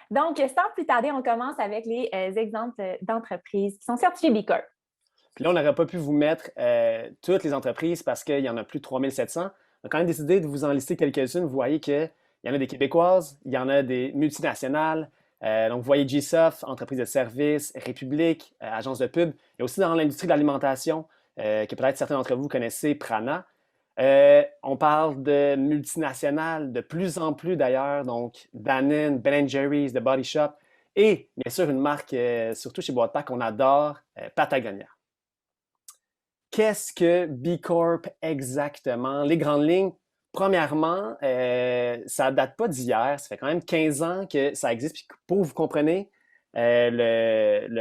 Donc, sans plus tarder, on commence avec les exemples d'entreprises qui sont certifiées B Corp. Puis là, on n'aurait pas pu vous mettre toutes les entreprises parce qu'il y en a plus de 3700. On a quand même décidé de vous en lister quelques-unes. Vous voyez qu'il y en a des québécoises, il y en a des multinationales. Donc, vous voyez GSoft, entreprise de services, République, agence de pub. Il y a aussi dans l'industrie de l'alimentation, que peut-être certains d'entre vous connaissez, Prana. On parle de multinationales de plus en plus d'ailleurs, donc Danone, Ben Jerry's, The Body Shop et bien sûr une marque, surtout chez Boîte Pack, qu'on adore, Patagonia. Qu'est-ce que B Corp exactement? Les grandes lignes, premièrement, ça ne date pas d'hier, ça fait quand même 15 ans que ça existe. Puis pour vous compreniez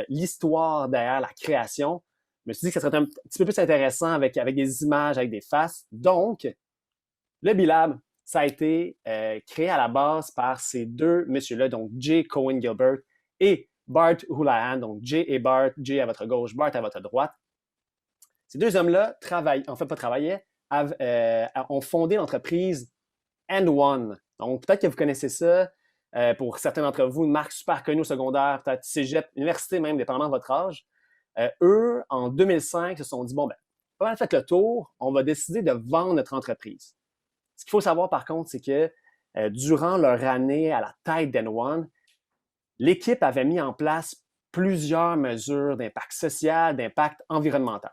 l'histoire derrière la création, je me suis dit que ça serait un petit peu plus intéressant avec des images, avec des faces. Donc, le B-Lab, ça a été créé à la base par ces deux messieurs-là, donc Jay Cohen Gilbert et Bart Houlihan, donc Jay et Bart, Jay à votre gauche, Bart à votre droite. Ces deux hommes-là ont fondé l'entreprise N1. Donc, peut-être que vous connaissez ça. Pour certains d'entre vous, une marque super connue au secondaire, peut-être cégep, université même, dépendamment de votre âge. Eux, en 2005, se sont dit, bon, ben, pas mal fait le tour, on va décider de vendre notre entreprise. Ce qu'il faut savoir, par contre, c'est que durant leur année à la tête d'N1, l'équipe avait mis en place plusieurs mesures d'impact social, d'impact environnemental.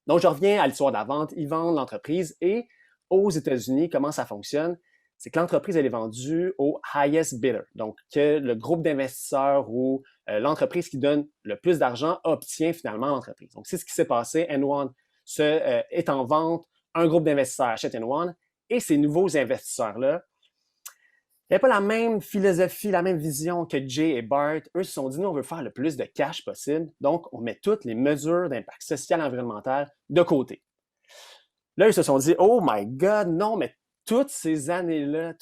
Donc, je reviens à l'histoire de la vente. Ils vendent l'entreprise et aux États-Unis, comment ça fonctionne? C'est que l'entreprise, elle est vendue au highest bidder. Donc, que le groupe d'investisseurs ou l'entreprise qui donne le plus d'argent obtient finalement l'entreprise. Donc, c'est ce qui s'est passé. N1 est en vente. Un groupe d'investisseurs achète N1 et ces nouveaux investisseurs-là, il n'y avait pas la même philosophie, la même vision que Jay et Bart. Eux se sont dit, nous, on veut faire le plus de cash possible. Donc, on met toutes les mesures d'impact social et environnemental de côté. Là, ils se sont dit, oh my God, non, mais toutes ces années-là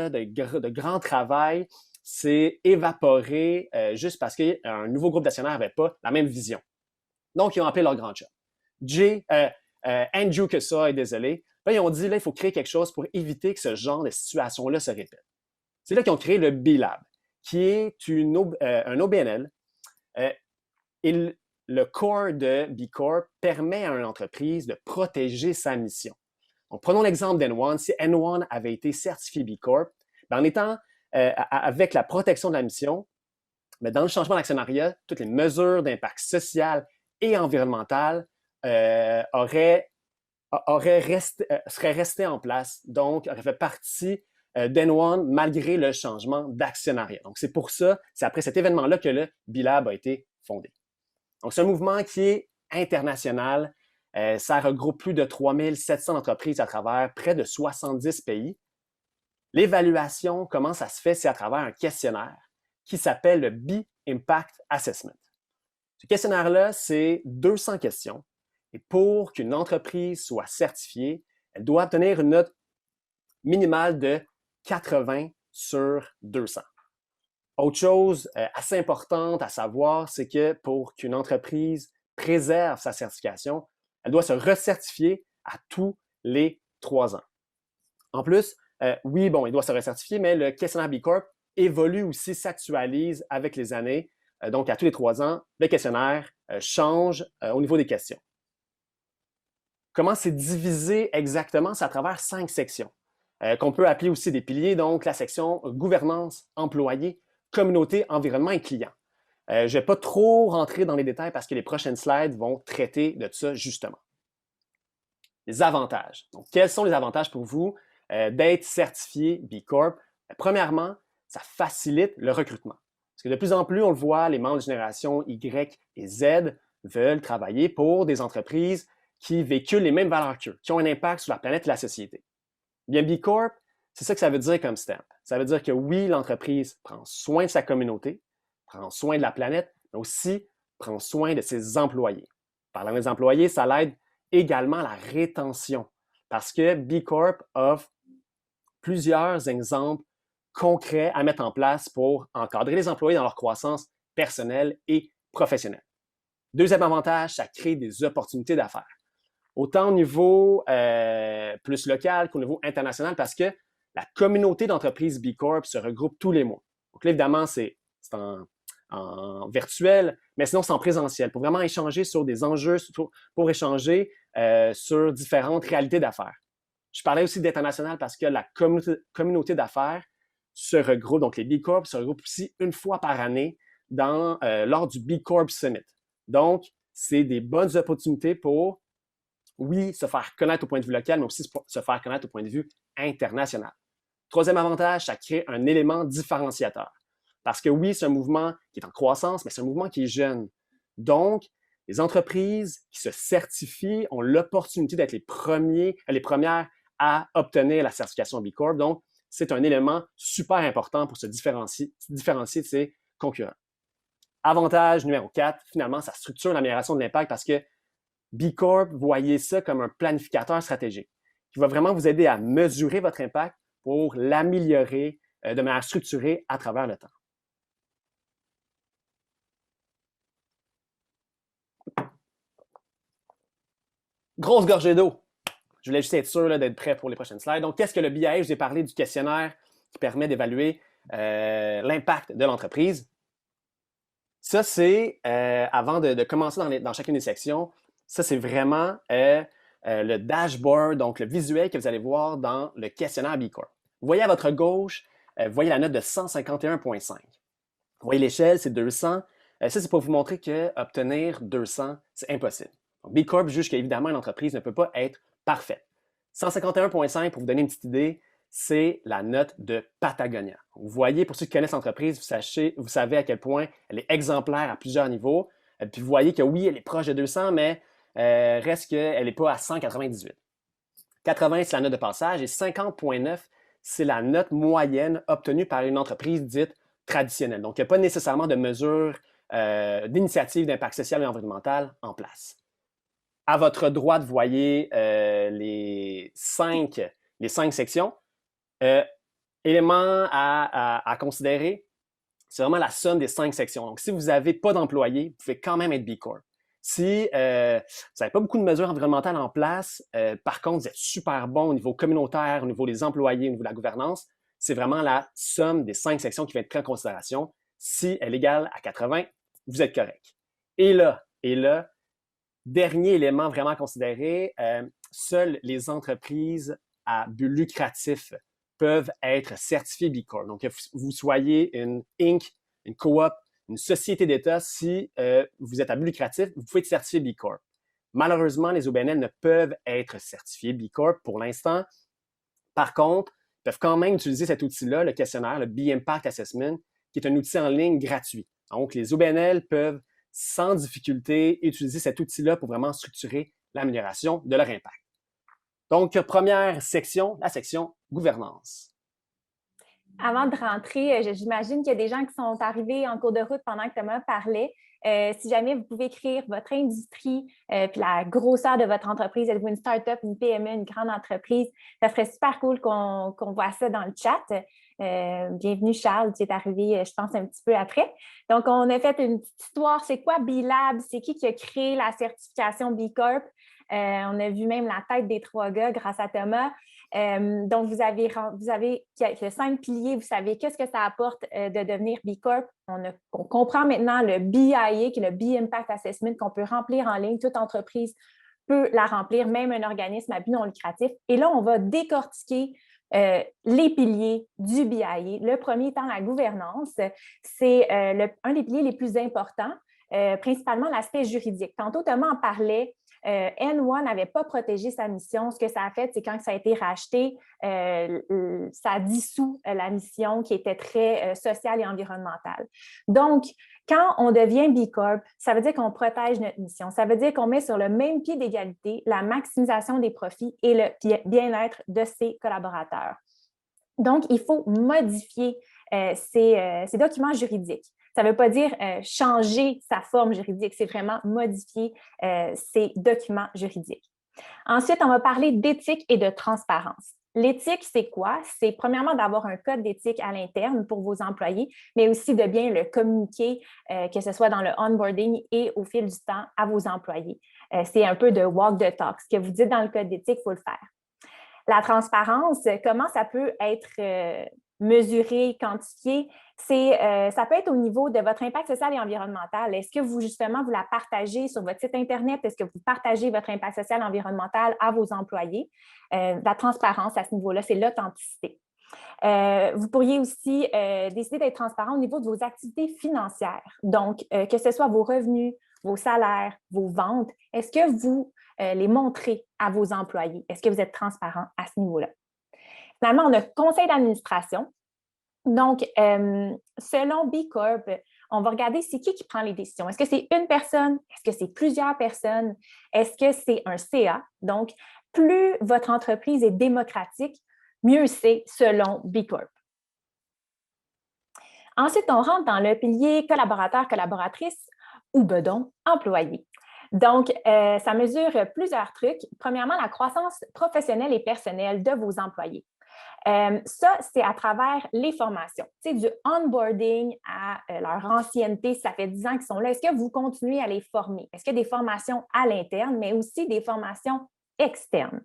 de grand travail s'est évaporé juste parce qu'un nouveau groupe d'actionnaires n'avait pas la même vision. Donc, ils ont appelé leur grand chum. Andrew Kessa est désolé. Là, ils ont dit, là, il faut créer quelque chose pour éviter que ce genre de situation-là se répète. C'est là qu'ils ont créé le B-Lab, qui est un OBNL. Et le core de B Corp permet à une entreprise de protéger sa mission. Donc, prenons l'exemple d'N1. Si N1 avait été certifié B Corp, en étant avec la protection de la mission, mais dans le changement d'actionnariat, toutes les mesures d'impact social et environnemental seraient restées en place, donc auraient fait partie d'N1 malgré le changement d'actionnariat. Donc, c'est pour ça, c'est après cet événement-là que le B-Lab a été fondé. Donc, c'est un mouvement qui est international. Ça regroupe plus de 3700 entreprises à travers près de 70 pays. L'évaluation, comment ça se fait? C'est à travers un questionnaire qui s'appelle le B-Impact Assessment. Ce questionnaire-là, c'est 200 questions. Et pour qu'une entreprise soit certifiée, elle doit obtenir une note minimale de 80 sur 200. Autre chose assez importante à savoir, c'est que pour qu'une entreprise préserve sa certification, elle doit se recertifier à tous les 3 ans. En plus, oui, bon, il doit se recertifier, mais le questionnaire B Corp évolue aussi, s'actualise avec les années. Donc, à tous les 3 ans, le questionnaire change au niveau des questions. Comment c'est divisé exactement? C'est à travers 5 sections, qu'on peut appeler aussi des piliers, donc la section gouvernance, employés, communauté, environnement et client. Je ne vais pas trop rentrer dans les détails parce que les prochaines slides vont traiter de ça justement. Les avantages. Donc, quels sont les avantages pour vous d'être certifié B Corp? Premièrement, ça facilite le recrutement. Parce que de plus en plus, on le voit, les membres de génération Y et Z veulent travailler pour des entreprises qui véhiculent les mêmes valeurs qu'eux, qui ont un impact sur la planète et la société. Bien, B Corp, c'est ça que ça veut dire comme stamp. Ça veut dire que oui, l'entreprise prend soin de sa communauté, prend soin de la planète, mais aussi prend soin de ses employés. Parlant des employés, ça l'aide également à la rétention parce que B Corp offre plusieurs exemples concrets à mettre en place pour encadrer les employés dans leur croissance personnelle et professionnelle. Deuxième avantage, ça crée des opportunités d'affaires. Autant au niveau plus local qu'au niveau international parce que la communauté d'entreprises B Corp se regroupe tous les mois. Donc là, évidemment, c'est en virtuel, mais sinon, c'est en présentiel pour vraiment échanger sur des enjeux, pour échanger sur différentes réalités d'affaires. Je parlais aussi d'international parce que la communauté d'affaires se regroupe, donc les B Corp se regroupent aussi une fois par année lors du B Corp Summit. Donc, c'est des bonnes opportunités pour, oui, se faire connaître au point de vue local, mais aussi se faire connaître au point de vue international. Troisième avantage, ça crée un élément différenciateur. Parce que oui, c'est un mouvement qui est en croissance, mais c'est un mouvement qui est jeune. Donc, les entreprises qui se certifient ont l'opportunité d'être les premières à obtenir la certification B Corp. Donc, c'est un élément super important pour se différencier de ses concurrents. Avantage numéro 4, finalement, ça structure l'amélioration de l'impact parce que B Corp, voyez ça comme un planificateur stratégique qui va vraiment vous aider à mesurer votre impact pour l'améliorer de manière structurée à travers le temps. Grosse gorgée d'eau. Je voulais juste être sûr d'être prêt pour les prochaines slides. Donc, qu'est-ce que le BIA? Je vous ai parlé du questionnaire qui permet d'évaluer l'impact de l'entreprise. Ça, c'est, avant de commencer dans chacune des sections, ça, c'est vraiment le dashboard, donc le visuel que vous allez voir dans le questionnaire B Corp. Vous voyez à votre gauche, vous voyez la note de 151,5. Vous voyez l'échelle, c'est 200. Ça, c'est pour vous montrer qu'obtenir 200, c'est impossible. Donc, B Corp juge qu'évidemment, une entreprise ne peut pas être parfaite. 151,5, pour vous donner une petite idée, c'est la note de Patagonia. Vous voyez, pour ceux qui connaissent l'entreprise, vous savez à quel point elle est exemplaire à plusieurs niveaux. Puis vous voyez que oui, elle est proche de 200, mais reste qu'elle n'est pas à 198. 80, c'est la note de passage et 50,9, c'est la note moyenne obtenue par une entreprise dite traditionnelle. Donc, il n'y a pas nécessairement de mesures d'initiatives d'impact social et environnemental en place. À votre droite, vous voyez les cinq sections. Éléments à considérer, c'est vraiment la somme des 5 sections. Donc, si vous n'avez pas d'employés, vous pouvez quand même être B Corp. Si vous n'avez pas beaucoup de mesures environnementales en place, par contre, vous êtes super bon au niveau communautaire, au niveau des employés, au niveau de la gouvernance, c'est vraiment la somme des 5 sections qui va être prise en considération. Si elle est égale à 80, vous êtes correct. Et là, dernier élément vraiment à considérer, seules les entreprises à but lucratif peuvent être certifiées B Corp. Donc, que vous soyez une Inc., une coop, une société d'État, si vous êtes à but lucratif, vous pouvez être certifié B Corp. Malheureusement, les OBNL ne peuvent être certifiés B Corp pour l'instant. Par contre, ils peuvent quand même utiliser cet outil-là, le questionnaire, le B Impact Assessment, qui est un outil en ligne gratuit. Donc, les OBNL peuvent sans difficulté utiliser cet outil-là pour vraiment structurer l'amélioration de leur impact. Donc, première section, la section gouvernance. Avant de rentrer, j'imagine qu'il y a des gens qui sont arrivés en cours de route pendant que Thomas parlait. Si jamais vous pouvez écrire votre industrie puis la grosseur de votre entreprise, êtes-vous une start-up, une PME, une grande entreprise, ça serait super cool qu'on voit ça dans le chat. Bienvenue Charles, tu es arrivé, je pense, un petit peu après. Donc, on a fait une petite histoire. C'est quoi B-Lab? C'est qui a créé la certification B Corp? On a vu même la tête des 3 gars grâce à Thomas. Donc, vous avez le 5 piliers, vous savez qu'est-ce que ça apporte de devenir B Corp. On comprend maintenant le BIA, qui est le B Impact Assessment, qu'on peut remplir en ligne. Toute entreprise peut la remplir, même un organisme à but non lucratif. Et là, on va décortiquer les piliers du BIA. Le premier étant la gouvernance. C'est un des piliers les plus importants, principalement l'aspect juridique. Tantôt, Thomas en parlait. N1 n'avait pas protégé sa mission. Ce que ça a fait, c'est quand ça a été racheté, ça dissout la mission qui était très sociale et environnementale. Donc, quand on devient B Corp, ça veut dire qu'on protège notre mission. Ça veut dire qu'on met sur le même pied d'égalité la maximisation des profits et le bien-être de ses collaborateurs. Donc, il faut modifier ces documents juridiques. Ça ne veut pas dire changer sa forme juridique, c'est vraiment modifier ces documents juridiques. Ensuite, on va parler d'éthique et de transparence. L'éthique, c'est quoi? C'est premièrement d'avoir un code d'éthique à l'interne pour vos employés, mais aussi de bien le communiquer, que ce soit dans le onboarding et au fil du temps à vos employés. C'est un peu de walk the talk. Ce que vous dites dans le code d'éthique, il faut le faire. La transparence, comment ça peut être mesurer, quantifier, ça peut être au niveau de votre impact social et environnemental. Est-ce que vous, justement, vous la partagez sur votre site Internet? Est-ce que vous partagez votre impact social et environnemental à vos employés? La transparence à ce niveau-là, c'est l'authenticité. Vous pourriez aussi décider d'être transparent au niveau de vos activités financières. Donc, que ce soit vos revenus, vos salaires, vos ventes, est-ce que vous les montrez à vos employés? Est-ce que vous êtes transparent à ce niveau-là? Finalement, on a conseil d'administration. Donc, selon B Corp, on va regarder c'est qui prend les décisions. Est-ce que c'est une personne? Est-ce que c'est plusieurs personnes? Est-ce que c'est un CA? Donc, plus votre entreprise est démocratique, mieux c'est selon B Corp. Ensuite, on rentre dans le pilier collaborateur, collaboratrice ou bedon, employé. Donc, ça mesure plusieurs trucs. Premièrement, la croissance professionnelle et personnelle de vos employés. Ça, c'est à travers les formations. C'est du onboarding à leur ancienneté. Ça fait 10 ans qu'ils sont là. Est-ce que vous continuez à les former? Est-ce qu'il y a des formations à l'interne, mais aussi des formations externes?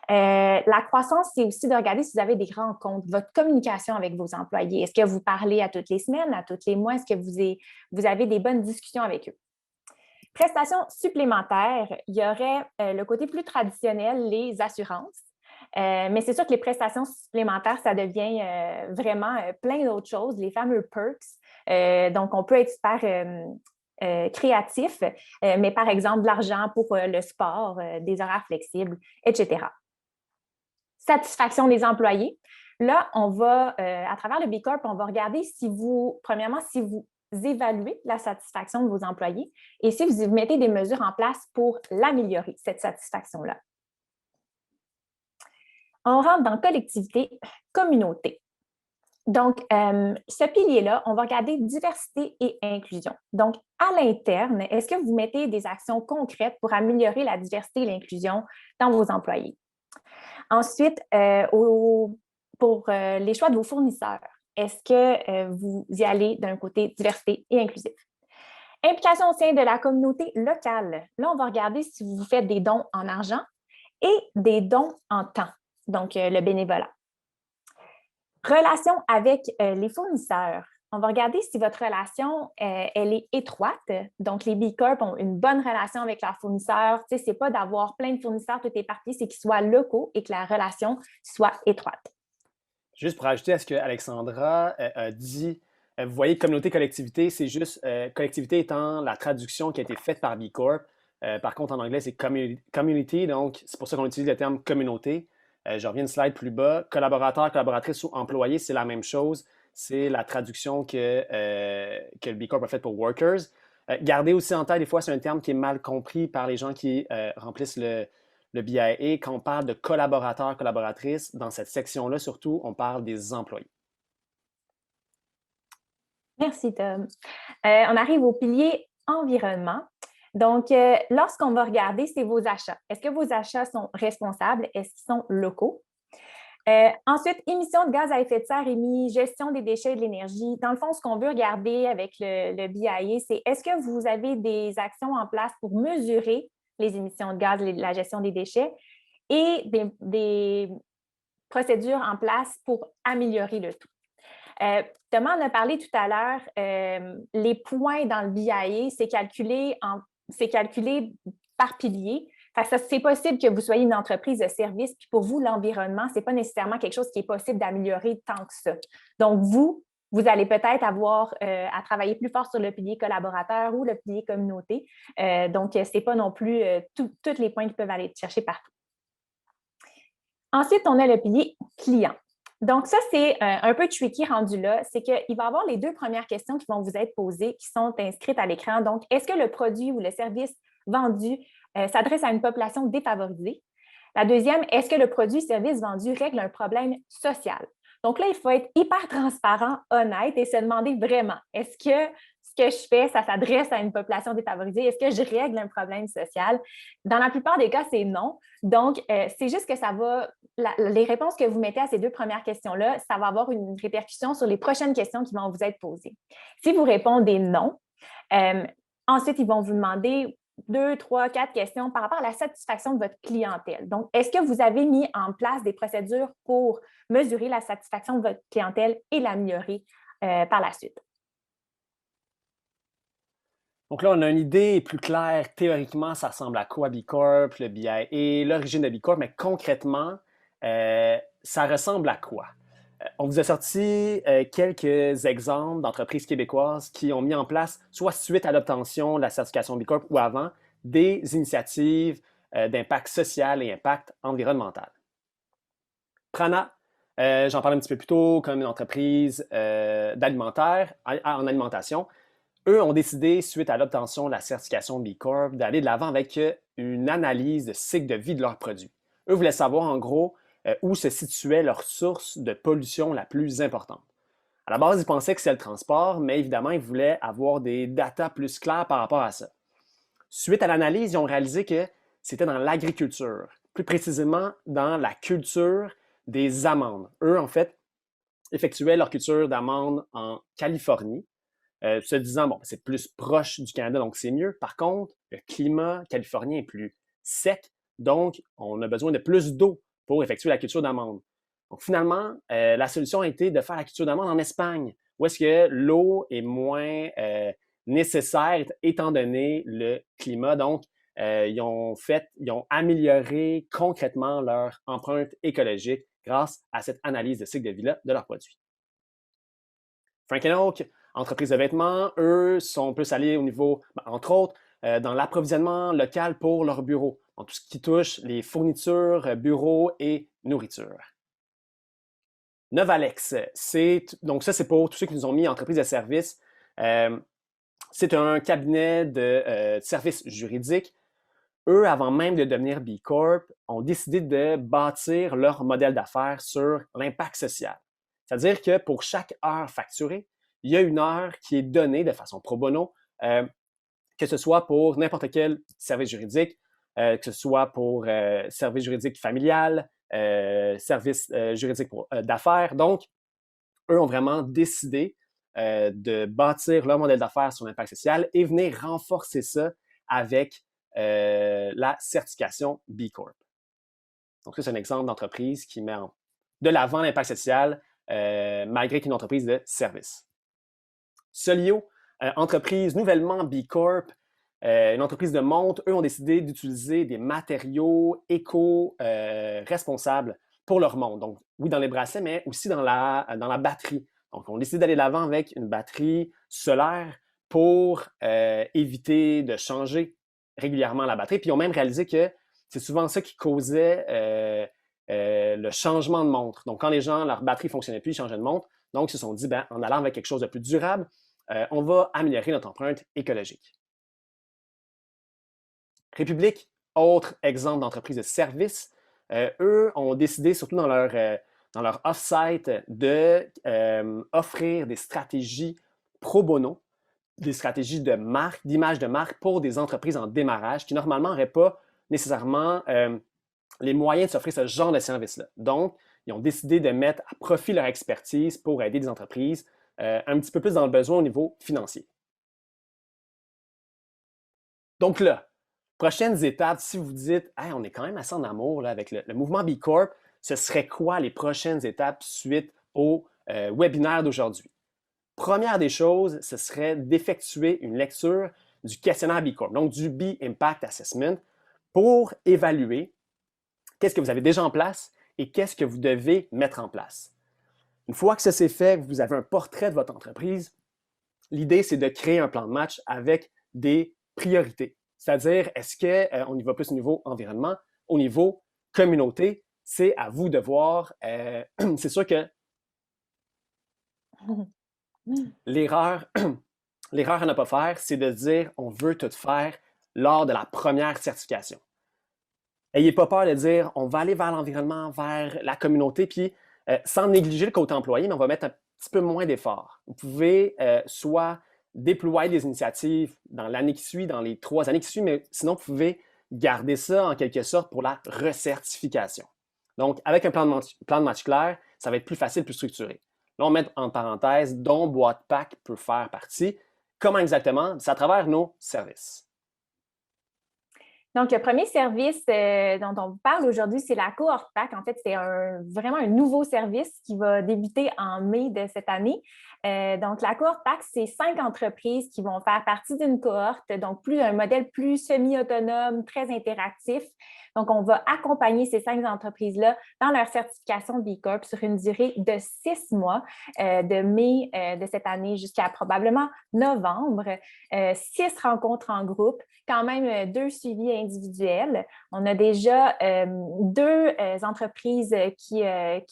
La croissance, c'est aussi de regarder si vous avez des rencontres, votre communication avec vos employés. Est-ce que vous parlez à toutes les semaines, à tous les mois? Est-ce que vous avez des bonnes discussions avec eux? Prestations supplémentaires, il y aurait le côté plus traditionnel, les assurances. Mais c'est sûr que les prestations supplémentaires, ça devient vraiment plein d'autres choses, les fameux perks. Donc, on peut être super créatif, mais par exemple, de l'argent pour le sport, des horaires flexibles, etc. Satisfaction des employés. Là, on va, à travers le B Corp, on va regarder premièrement, si vous évaluez la satisfaction de vos employés et si vous mettez des mesures en place pour l'améliorer, cette satisfaction-là. On rentre dans collectivité, communauté. Donc, ce pilier-là, on va regarder diversité et inclusion. Donc, à l'interne, est-ce que vous mettez des actions concrètes pour améliorer la diversité et l'inclusion dans vos employés? Ensuite, pour les choix de vos fournisseurs, est-ce que vous y allez d'un côté diversité et inclusif? Implication au sein de la communauté locale. Là, on va regarder si vous faites des dons en argent et des dons en temps, donc le bénévolat. Relation avec les fournisseurs. On va regarder si votre relation, elle est étroite. Donc, les B Corp ont une bonne relation avec leurs fournisseurs. Tu sais, ce n'est pas d'avoir plein de fournisseurs tout éparpillés, c'est qu'ils soient locaux et que la relation soit étroite. Juste pour ajouter à ce que Alexandra a dit, vous voyez, communauté, collectivité, c'est juste collectivité étant la traduction qui a été faite par B Corp. Par contre, en anglais, c'est community, donc c'est pour ça qu'on utilise le terme communauté. Je reviens une slide plus bas. Collaborateur, collaboratrice ou employé, c'est la même chose. C'est la traduction que le B Corp a faite pour workers. Gardez aussi en tête, des fois, c'est un terme qui est mal compris par les gens qui remplissent le BIA. Quand on parle de collaborateurs, collaboratrices, dans cette section-là, surtout, on parle des employés. Merci, Tom. On arrive au pilier environnement. Donc, lorsqu'on va regarder, c'est vos achats. Est-ce que vos achats sont responsables? Est-ce qu'ils sont locaux? Ensuite, émissions de gaz à effet de serre émis, gestion des déchets et de l'énergie. Dans le fond, ce qu'on veut regarder avec le BIA, c'est est-ce que vous avez des actions en place pour mesurer les émissions de gaz, la gestion des déchets et des procédures en place pour améliorer le tout. Thomas en a parlé tout à l'heure, les points dans le BIA, c'est calculé par pilier. C'est possible que vous soyez une entreprise de service, puis pour vous, l'environnement, ce n'est pas nécessairement quelque chose qui est possible d'améliorer tant que ça. Donc, vous allez peut-être avoir à travailler plus fort sur le pilier collaborateur ou le pilier communauté. Donc, ce n'est pas non plus tous les points qui peuvent aller chercher partout. Ensuite, on a le pilier client. Donc, ça, c'est un peu tricky rendu là. C'est qu'il va y avoir les deux premières questions qui vont vous être posées, qui sont inscrites à l'écran. Donc, est-ce que le produit ou le service vendu s'adresse à une population défavorisée? La deuxième, est-ce que le produit ou service vendu règle un problème social? Donc là, il faut être hyper transparent, honnête et se demander vraiment, est-ce que ce que je fais, ça s'adresse à une population défavorisée? Est-ce que je règle un problème social? Dans la plupart des cas, c'est non. Donc, c'est juste que les réponses que vous mettez à ces deux premières questions-là, ça va avoir une répercussion sur les prochaines questions qui vont vous être posées. Si vous répondez non, ensuite, ils vont vous demander 2, 3, 4 questions par rapport à la satisfaction de votre clientèle. Donc, est-ce que vous avez mis en place des procédures pour mesurer la satisfaction de votre clientèle et l'améliorer par la suite? Donc là, on a une idée plus claire. Théoriquement, ça ressemble à quoi B Corp, le BI et l'origine de B Corp, mais concrètement, ça ressemble à quoi? On vous a sorti quelques exemples d'entreprises québécoises qui ont mis en place, soit suite à l'obtention de la certification B Corp ou avant, des initiatives d'impact social et impact environnemental. Prana, j'en parlais un petit peu plus tôt, comme une entreprise d'alimentaire en alimentation. Eux ont décidé, suite à l'obtention de la certification B Corp, d'aller de l'avant avec une analyse de cycle de vie de leurs produits. Eux voulaient savoir en gros où se situait leur source de pollution la plus importante. À la base, ils pensaient que c'était le transport, mais évidemment, ils voulaient avoir des datas plus claires par rapport à ça. Suite à l'analyse, ils ont réalisé que c'était dans l'agriculture, plus précisément dans la culture des amandes. Eux, en fait, effectuaient leur culture d'amandes en Californie, se disant, bon, c'est plus proche du Canada, donc c'est mieux. Par contre, le climat californien est plus sec, donc on a besoin de plus d'eau pour effectuer la culture d'amandes. Donc finalement, la solution a été de faire la culture d'amandes en Espagne, où est-ce que l'eau est moins nécessaire étant donné le climat. Donc, ils ont amélioré concrètement leur empreinte écologique grâce à cette analyse de cycle de vie-là de leurs produits. Frank Oak, entreprise de vêtements, eux sont plus allés au niveau, entre autres, dans l'approvisionnement local pour leurs bureaux. Donc, tout ce qui touche les fournitures, bureaux et nourriture. Novalex, donc ça, c'est pour tous ceux qui nous ont mis entreprise de services. C'est un cabinet de services juridiques. Eux, avant même de devenir B Corp, ont décidé de bâtir leur modèle d'affaires sur l'impact social. C'est-à-dire que pour chaque heure facturée, il y a une heure qui est donnée de façon pro bono, que ce soit pour n'importe quel service juridique, que ce soit pour service juridique familial, service juridique d'affaires. Donc, eux ont vraiment décidé de bâtir leur modèle d'affaires sur l'impact social et venir renforcer ça avec la certification B Corp. Donc, ça, c'est un exemple d'entreprise qui met de l'avant l'impact social malgré qu'une entreprise de service. Solio, entreprise nouvellement B Corp, une entreprise de montre, eux ont décidé d'utiliser des matériaux éco-responsables pour leur montre. Donc, oui, dans les bracelets, mais aussi dans la batterie. Donc, on décide d'aller de l'avant avec une batterie solaire pour éviter de changer régulièrement la batterie. Puis, ils ont même réalisé que c'est souvent ça qui causait le changement de montre. Donc, quand les gens, leur batterie ne fonctionnait plus, ils changeaient de montre. Donc, ils se sont dit, en allant avec quelque chose de plus durable, on va améliorer notre empreinte écologique. République, autre exemple d'entreprise de service, eux ont décidé, surtout dans leur off-site, d'offrir des stratégies pro bono, des stratégies de marque, d'image de marque pour des entreprises en démarrage qui normalement n'auraient pas nécessairement les moyens de s'offrir ce genre de service-là. Donc, ils ont décidé de mettre à profit leur expertise pour aider des entreprises un petit peu plus dans le besoin au niveau financier. Donc là, prochaines étapes, si vous dites hey, on est quand même assez en amour là, avec le mouvement B Corp, ce serait quoi les prochaines étapes suite au webinaire d'aujourd'hui? Première des choses, ce serait d'effectuer une lecture du questionnaire B Corp, donc du B Impact Assessment, pour évaluer qu'est-ce que vous avez déjà en place et qu'est-ce que vous devez mettre en place. Une fois que ça c'est fait, que vous avez un portrait de votre entreprise, l'idée c'est de créer un plan de match avec des priorités. C'est-à-dire, est-ce qu'on y va plus au niveau environnement, au niveau communauté? C'est à vous de voir. C'est sûr que l'erreur à ne pas faire, c'est de dire on veut tout faire lors de la première certification. N'ayez pas peur de dire on va aller vers l'environnement, vers la communauté, puis sans négliger le côté employé, mais on va mettre un petit peu moins d'efforts. Vous pouvez soit déployer des initiatives dans l'année qui suit, dans les 3 années qui suivent, mais sinon, vous pouvez garder ça en quelque sorte pour la recertification. Donc, avec un plan de match clair, ça va être plus facile, plus structuré. Là, on met en parenthèse dont BoîtePack peut faire partie. Comment exactement? C'est à travers nos services. Donc, le premier service dont on vous parle aujourd'hui, c'est la cohorte PAC. En fait, c'est vraiment un nouveau service qui va débuter en mai de cette année. Donc, la cohorte PAC, c'est 5 entreprises qui vont faire partie d'une cohorte, donc un modèle plus semi-autonome, très interactif. Donc, on va accompagner ces 5 entreprises-là dans leur certification B Corp sur une durée de 6 mois, de mai de cette année jusqu'à probablement novembre. 6 rencontres en groupe, quand même 2 suivis individuels. On a déjà 2 entreprises qui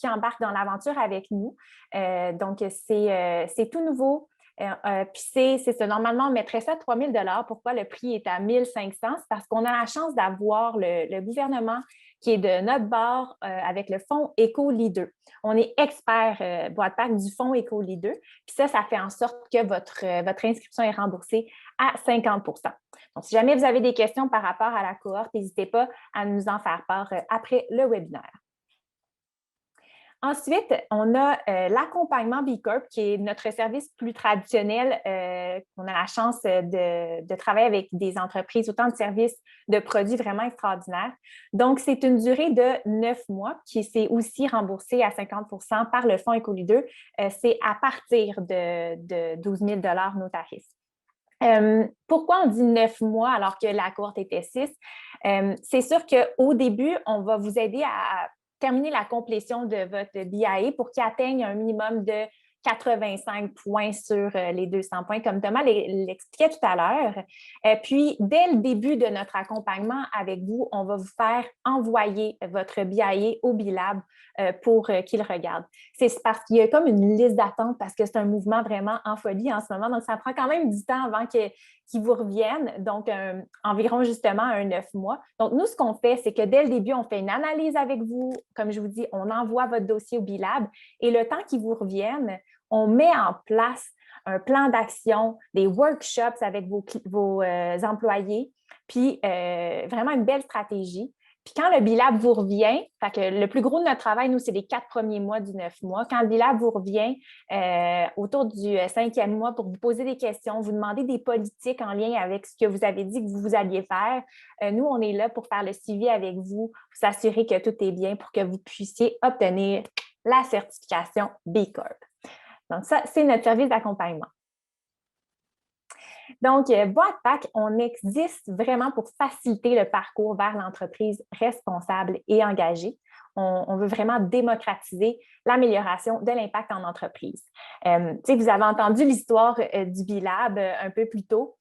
embarquent dans l'aventure avec nous. Donc, c'est tout nouveau. Puis c'est ça. Normalement, on mettrait ça à 3 000 $. Pourquoi le prix est à 1 500? C'est parce qu'on a la chance d'avoir le gouvernement qui est de notre bord avec le fonds Éco-Leader. On est expert Boîte PAC du fonds Éco-Leader. Puis ça fait en sorte que votre inscription est remboursée à 50 %. Donc, si jamais vous avez des questions par rapport à la cohorte, n'hésitez pas à nous en faire part après le webinaire. Ensuite, on a l'accompagnement B Corp, qui est notre service plus traditionnel. On a la chance de travailler avec des entreprises, autant de services, de produits vraiment extraordinaires. Donc, c'est une durée de 9 mois qui s'est aussi remboursée à 50 % par le fonds Éco-Leader. C'est à partir de 12 000 $ nos tarifs. Pourquoi on dit 9 mois alors que la cohorte était 6? C'est sûr qu'au début, on va vous aider à terminer la complétion de votre BIA pour qu'il atteigne un minimum de 85 points sur les 200 points, comme Thomas l'expliquait tout à l'heure. Puis, dès le début de notre accompagnement avec vous, on va vous faire envoyer votre BIA au Bilab pour qu'il regarde. C'est parce qu'il y a comme une liste d'attente parce que c'est un mouvement vraiment en folie en ce moment. Donc, ça prend quand même du temps avant qu'ils vous reviennent, donc environ justement 9 mois. Donc, nous, ce qu'on fait, c'est que dès le début, on fait une analyse avec vous. Comme je vous dis, on envoie votre dossier au Bilab et le temps qu'ils vous reviennent, on met en place un plan d'action, des workshops avec vos employés, puis vraiment une belle stratégie. Puis quand le Bilab vous revient, fait que le plus gros de notre travail, nous, c'est les 4 premiers mois du 9 mois. Quand le Bilab vous revient autour du 5e mois pour vous poser des questions, vous demander des politiques en lien avec ce que vous avez dit que vous alliez faire, nous, on est là pour faire le suivi avec vous, pour s'assurer que tout est bien pour que vous puissiez obtenir la certification B Corp. Donc, ça, c'est notre service d'accompagnement. Donc, Boîte PAC, on existe vraiment pour faciliter le parcours vers l'entreprise responsable et engagée. On veut vraiment démocratiser l'amélioration de l'impact en entreprise. Vous avez entendu l'histoire du Bilab un peu plus tôt.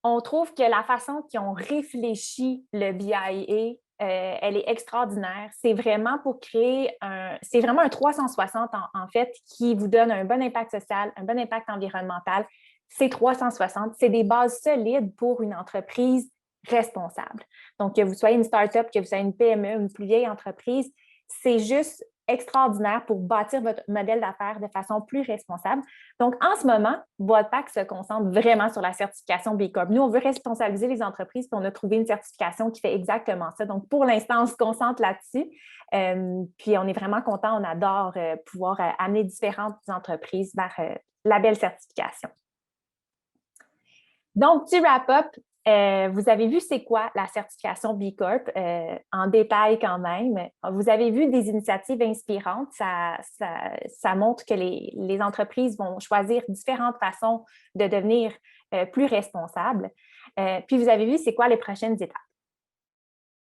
On trouve que la façon qu'ils ont réfléchi le BIA, elle est extraordinaire. C'est vraiment pour créer c'est vraiment un 360 en fait qui vous donne un bon impact social, un bon impact environnemental. C'est 360, c'est des bases solides pour une entreprise responsable. Donc, que vous soyez une start-up, que vous soyez une PME, une plus vieille entreprise, c'est juste extraordinaire pour bâtir votre modèle d'affaires de façon plus responsable. Donc, en ce moment, Boîte PAC se concentre vraiment sur la certification B Corp. Nous, on veut responsabiliser les entreprises, puis on a trouvé une certification qui fait exactement ça. Donc, pour l'instant, on se concentre là-dessus. Puis, on est vraiment content, on adore pouvoir amener différentes entreprises vers la belle certification. Donc, petit wrap-up, vous avez vu c'est quoi la certification B Corp en détail quand même. Vous avez vu des initiatives inspirantes. Ça montre que les entreprises vont choisir différentes façons de devenir plus responsables. Puis, vous avez vu c'est quoi les prochaines étapes.